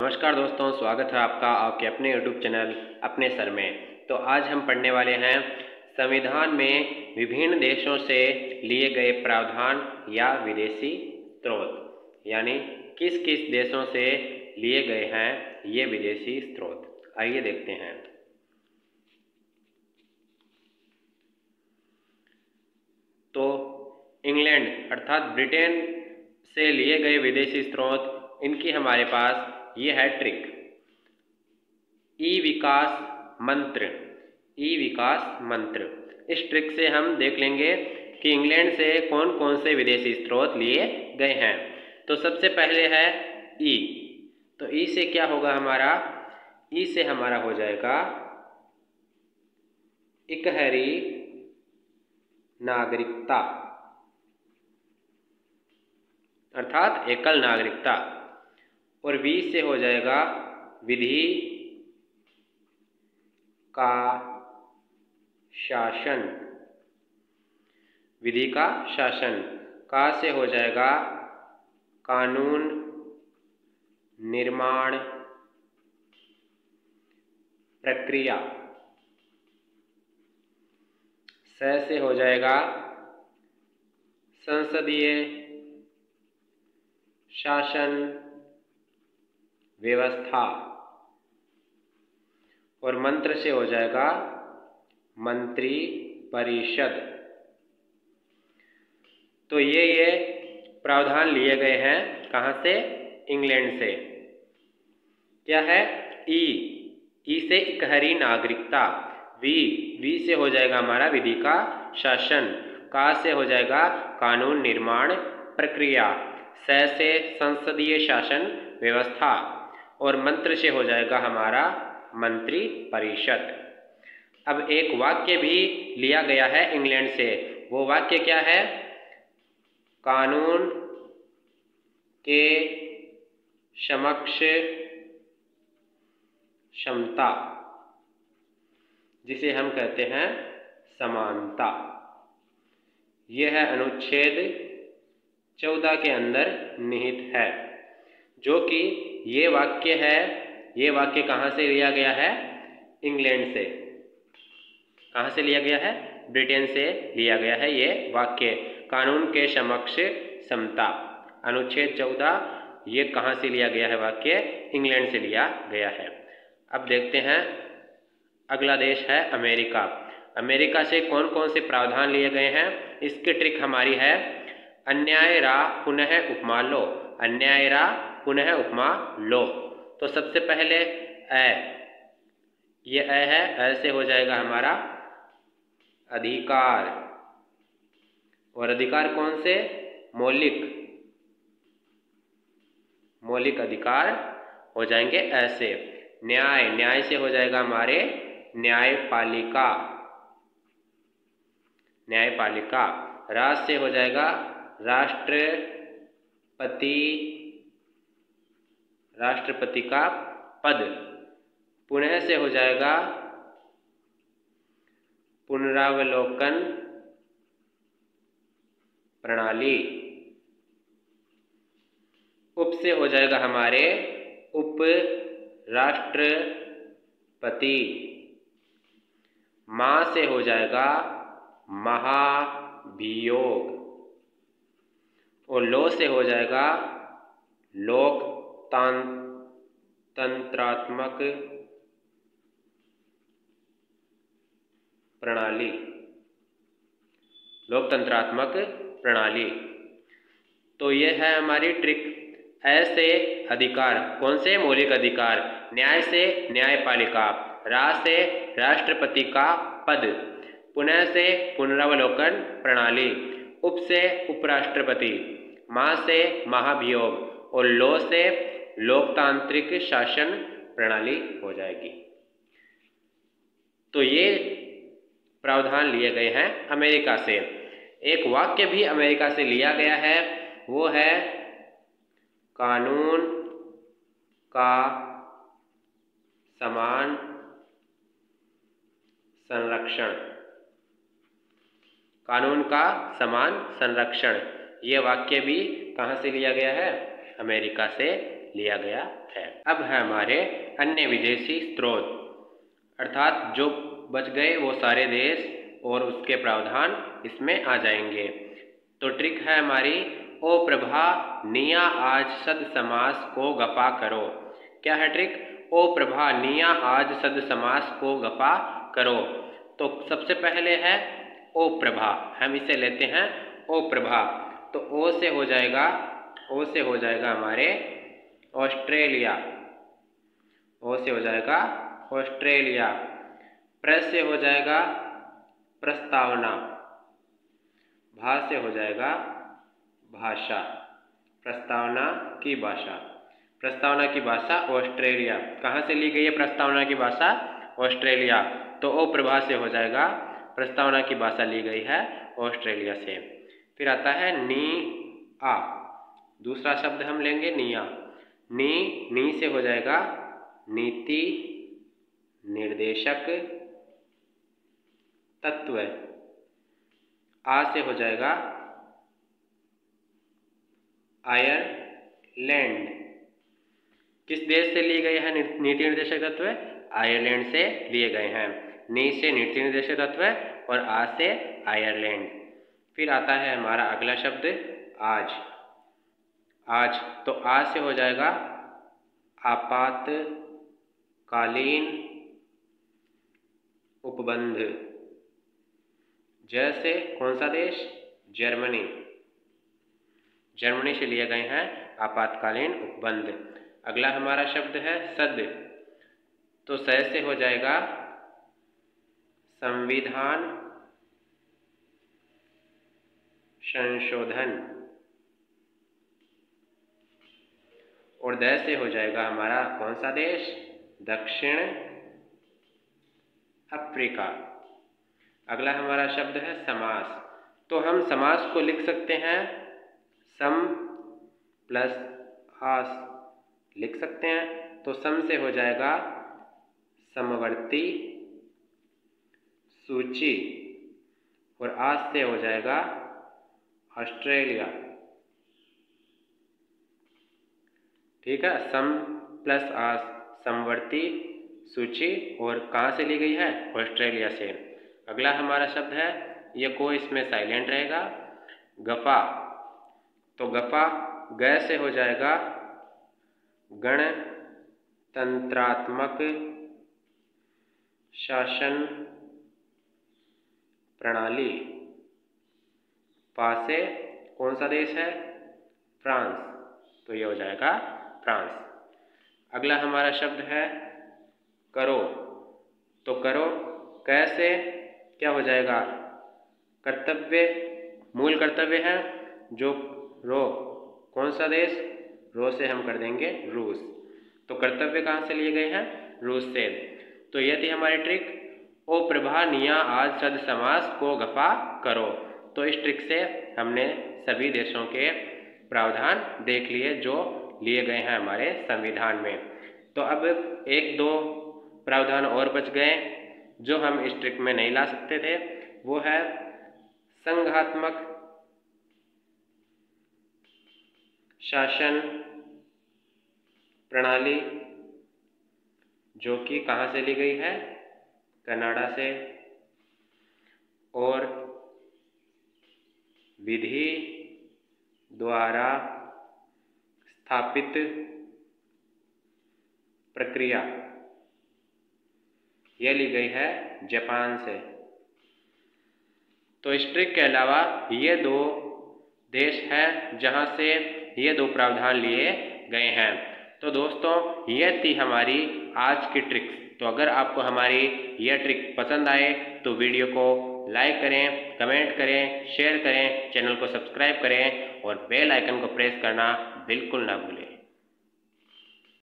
नमस्कार दोस्तों, स्वागत है आपका आपके अपने यूट्यूब चैनल अपने सर में। तो आज हम पढ़ने वाले हैं संविधान में विभिन्न देशों से लिए गए प्रावधान या विदेशी स्रोत, यानी किस किस देशों से लिए गए हैं ये विदेशी स्रोत। आइए देखते हैं। तो इंग्लैंड अर्थात ब्रिटेन से लिए गए विदेशी स्रोत, इनकी हमारे पास ये है ट्रिक, ई विकास मंत्र। ई विकास मंत्र, इस ट्रिक से हम देख लेंगे कि इंग्लैंड से कौन कौन से विदेशी स्रोत लिए गए हैं। तो सबसे पहले है ई। तो ई से क्या होगा हमारा? ई से हमारा हो जाएगा इकहरी नागरिकता अर्थात एकल नागरिकता। और वी से हो जाएगा विधि का शासन। विधि का शासन। का से हो जाएगा कानून निर्माण प्रक्रिया। से हो जाएगा संसदीय शासन व्यवस्था। और मंत्र से हो जाएगा मंत्री परिषद। तो ये प्रावधान लिए गए हैं कहाँ से? इंग्लैंड से। क्या है? ई। ई से इकहरी नागरिकता। वी से हो जाएगा हमारा विधि का शासन। का से हो जाएगा कानून निर्माण प्रक्रिया। से संसदीय शासन व्यवस्था। और मंत्र से हो जाएगा हमारा मंत्री परिषद। अब एक वाक्य भी लिया गया है इंग्लैंड से। वो वाक्य क्या है? कानून के समक्ष समता, जिसे हम कहते हैं समानता। यह है अनुच्छेद 14 के अंदर निहित है, जो कि ये वाक्य है। ये वाक्य कहाँ से लिया गया है? इंग्लैंड से। कहाँ से लिया गया है? ब्रिटेन से लिया गया है ये वाक्य। कानून के समक्ष समता, अनुच्छेद 14, ये कहाँ से लिया गया है वाक्य? इंग्लैंड से लिया गया है। अब देखते हैं, अगला देश है अमेरिका। अमेरिका से कौन कौन से प्रावधान लिए गए हैं? इसकी ट्रिक हमारी है अन्याय रा पुनः उपमा लो। अन्याय रा पुनः उपमा लो। तो सबसे पहले ए, ये ए है। ए से हो जाएगा हमारा अधिकार। और अधिकार कौन से? मौलिक अधिकार हो जाएंगे ऐसे। न्याय से हो जाएगा हमारे न्यायपालिका। राज से हो जाएगा राष्ट्रपति का पद। पुनः से हो जाएगा पुनरावलोकन प्रणाली। उप से हो जाएगा हमारे उप राष्ट्रपति। मा से हो जाएगा महाभियोग। और लो से हो जाएगा लोकतंत्रात्मक प्रणाली। तो ये है हमारी ट्रिक। ऐसे अधिकार कौन से? मौलिक अधिकार। न्याय से न्यायपालिका। राज से राष्ट्रपति का पद। पुनः से पुनरावलोकन प्रणाली। उप से उपराष्ट्रपति। मा से महाभियोग। और लो से लोकतांत्रिक शासन प्रणाली हो जाएगी। तो ये प्रावधान लिए गए हैं अमेरिका से। एक वाक्य भी अमेरिका से लिया गया है, वो है कानून का समान संरक्षण। कानून का समान संरक्षण, ये वाक्य भी कहाँ से लिया गया है? अमेरिका से लिया गया है। अब है हमारे अन्य विदेशी स्रोत, अर्थात जो बच गए वो सारे देश और उसके प्रावधान इसमें आ जाएंगे। तो ट्रिक है हमारी, ओ प्रभा निया आज सद समास को गफा करो। क्या है ट्रिक? ओ प्रभा निया आज सद समास को गफा करो। तो सबसे पहले है ओ प्रभा, हम इसे लेते हैं ओ प्रभा। तो ओ से हो जाएगा हमारे ऑस्ट्रेलिया, ओ से हो जाएगा ऑस्ट्रेलिया। प्र से हो जाएगा प्रस्तावना, भा से हो जाएगा भाषा, प्रस्तावना की भाषा। प्रस्तावना की भाषा ऑस्ट्रेलिया, कहाँ से ली गई है प्रस्तावना की भाषा? ऑस्ट्रेलिया। तो ओ प्रभा से हो जाएगा प्रस्तावना की भाषा ली गई है ऑस्ट्रेलिया से। फिर आता है नी आ, दूसरा शब्द हम लेंगे निया। नी से हो जाएगा नीति निर्देशक तत्व, आ से हो जाएगा आयरलैंड। किस देश से लिए गए हैं नीति निर्देशक तत्व? आयरलैंड से लिए गए हैं। नी से नीति निर्देशक तत्व और आ से आयरलैंड। फिर आता है हमारा अगला शब्द आज। तो आज से हो जाएगा आपातकालीन उपबंध। जैसे कौन सा देश? जर्मनी, जर्मनी से लिए गए हैं आपातकालीन उपबंध। अगला हमारा शब्द है सद। तो स से हो जाएगा संविधान संशोधन और द से हो जाएगा हमारा कौन सा देश? दक्षिण अफ्रीका। अगला हमारा शब्द है समास। तो हम समास को लिख सकते हैं सम प्लस आस लिख सकते हैं। तो सम से हो जाएगा समवर्ती सूची और आस से हो जाएगा ऑस्ट्रेलिया। ठीक है, सम प्लस आस समवर्ती सूची और कहाँ से ली गई है? ऑस्ट्रेलिया से। अगला हमारा शब्द है, ये को इसमें साइलेंट रहेगा, गफा। तो गफा ग से हो जाएगा गणतंत्रात्मक शासन प्रणाली। पा से कौन सा देश है? फ्रांस, तो ये हो जाएगा फ्रांस। अगला हमारा शब्द है करो। तो करो कैसे क्या हो जाएगा? कर्तव्य, मूल कर्तव्य है जो रो, कौन सा देश? रो से हम कर देंगे रूस। तो कर्तव्य कहाँ से लिए गए हैं? रूस से। तो यह थी हमारी ट्रिक, ओ प्रभा निया आज सद समास को गफा करो। तो इस ट्रिक से हमने सभी देशों के प्रावधान देख लिए जो लिए गए हैं हमारे संविधान में। तो अब एक दो प्रावधान और बच गए जो हम इस ट्रिक में नहीं ला सकते थे। वो है संघात्मक शासन प्रणाली, जो कि कहाँ से ली गई है? कनाडा से। और विधि द्वारा स्थापित प्रक्रिया, यह ली गई है जापान से। तो इस ट्रिक के अलावा ये दो देश हैं जहां से ये दो प्रावधान लिए गए हैं। तो दोस्तों यह थी हमारी आज की ट्रिक्स। तो अगर आपको हमारी यह ट्रिक पसंद आए तो वीडियो को लाइक करें, कमेंट करें, शेयर करें, चैनल को सब्सक्राइब करें और बेल आइकन को प्रेस करना बिल्कुल ना भूलें।